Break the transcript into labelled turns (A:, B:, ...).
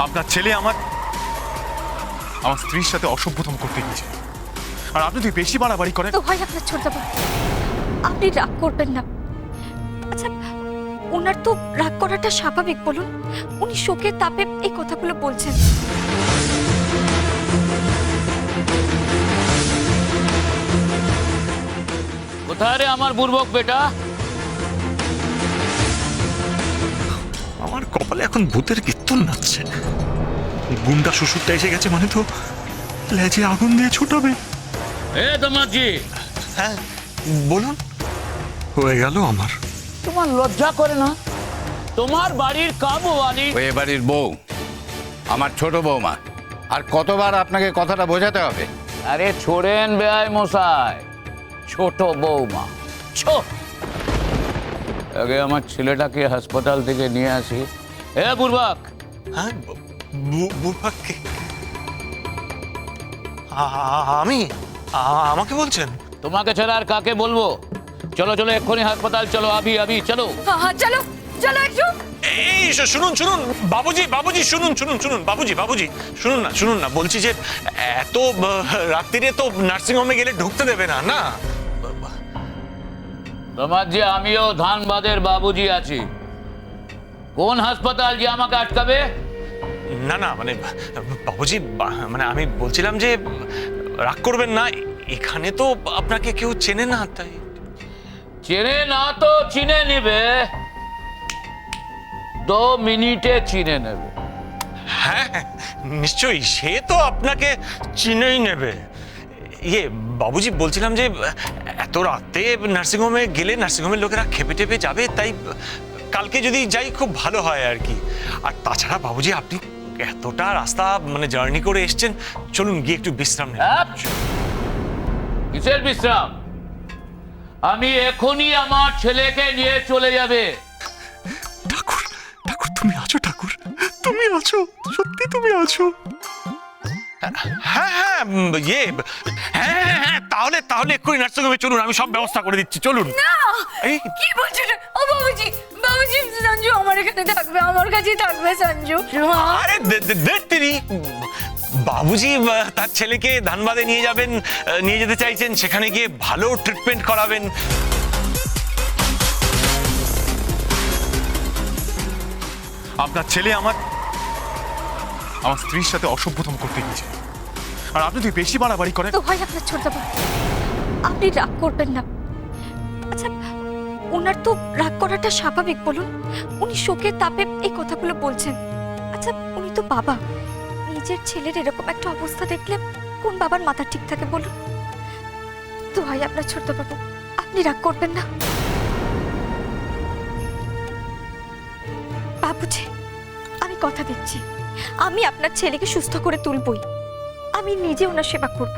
A: আপনার ছেলে আমার স্ত্রীর সাথে অসভ্যতম করতে গিয়েছে, আর আপনি তুই বেশি বাড়াবাড়ি করেন।
B: তো হয় আপনার ছোটবাবু, আপনি রাগ করবেন না। আচ্ছা, ওনার তো রাগ করাটা স্বাভাবিক, বলুন। উনি শোকের তাপে এই কথাগুলো বলছেন।
C: কোথায় রে আমার বুর্বক বেটা?
A: আমার কপালে এখন ভূতের কীর্তন নাচছে। গুন্ডা শ্বশুরটা এসে গেছে মানে তো লেজে আগুন দিয়ে ছুটাবে।
C: দমাজি,
A: হ্যাঁ বলুন। হয়ে গেল আমার।
C: তোমার লজ্জা করে না? তোমার বাড়ির কাবু আনি
D: ওই বাড়ির বউ আমার ছোট বৌমা, আর কতবার আপনাকে কথাটা বোঝাতে হবে?
C: আরে ছোড়েন বেআই মশাই, ছোট বৌমা আগে আমার ছেলেটাকে হাসপাতাল থেকে নিয়ে আসি। বুর্বাক,
A: হ্যাঁ বুড়াকে আমি আমাকে বলছেন?
C: তোমাকে ছাড়া আর কাকে বলবো? চলো চলো এক্ষুনি হাসপাতাল চলো, আবি আবি চলো।
B: হ্যাঁ, চলো চলো একটু।
A: এই শুনুন শুনুন বাবুজি, বাবুজি শুনুন শুনুন শুনুন বাবুজি, বাবুজি শুনুন না, বলছি যে এত রাত্রিরে তো নার্সিং হোমে গেলে ঢুকতে দেবে না। না
C: তোমার যে আমিও ধানবাদের বাবুজি আছি, কোন হাসপাতাল যে আমাকে আটকাবে?
A: না না মানে বাবুজি, মানে আমি বলছিলাম যে রাগ করবেন না, এখানে তো আপনাকে কেউ চেনে না, তাই।
C: চেনে না তো চিনে নেবে, 2 মিনিটে চিনে নেবে।
A: হ্যাঁ নিশ্চয়ই, সে তো আপনাকে চিনেই নেবে। ইয়ে বাবুজি, বলছিলাম যে এত রাতে নার্সিংহোমে গেলে নার্সিংহোমের লোকেরা খেপে টেপে যাবে, তাই কালকে যদি যাই খুব ভালো হয় আর কি। আর তাছাড়া বাবুজি, আপনি এতটা রাস্তা মানে জার্নি করে এসছেন, চলুন গিয়ে একটু বিশ্রাম নেন।
C: কিসের বিশ্রাম? আমি এখনই আমার ছেলেকে নিয়ে চলে যাবে।
A: ঠাকুর ঠাকুর, তুমি আছো ঠাকুর, তুমি আছো, সত্যি তুমি আছো। হ্যাঁ হ্যাঁ ইয়ে হ্যাঁ হ্যাঁ হ্যাঁ, তাহলে তাহলে এক্ষুনি নার্সিংহোমে চলুন, আমি সব ব্যবস্থা করে দিচ্ছি, চলুন। এই
B: কি বলছেন? ও বাবুজি, বাবুজি, সঞ্জু আমার এখানে থাকবে, আমার কাছেই থাকবে সঞ্জু।
A: আরে তিনি বাবুজি তার ছেলেকে ধানবাদে নিয়ে যাবেন, নিয়ে যেতে চাইছেন, সেখানে গিয়ে ভালো ট্রিটমেন্ট করাবেন। আপনার ছেলে আমার স্ত্রীর সাথে অসভ্যতম করতে গিয়েছে, আর আপনি তুই বেশি বাড়াবাড়ি করেন।
B: তো হয় আপনার ছোটবাবু, আপনি রাগ করবেন না। আচ্ছা, ওনার তো রাগ করাটা স্বাভাবিক, বলুন। উনি শোকের তাপে এই কথাগুলো বলছেন। আচ্ছা, উনি তো বাবা, নিজের ছেলের এরকম একটা অবস্থা দেখলে কোন বাবার মাথা ঠিক থাকে বলুন? তো হয় আপনার ছোটবাবু, আপনি রাগ করবেন না। বাবুজি, আমি কথা দিচ্ছি, আমি আপনার ছেলেকে সুস্থ করে তুলবই। আমি নিজে ওনার সেবা করব।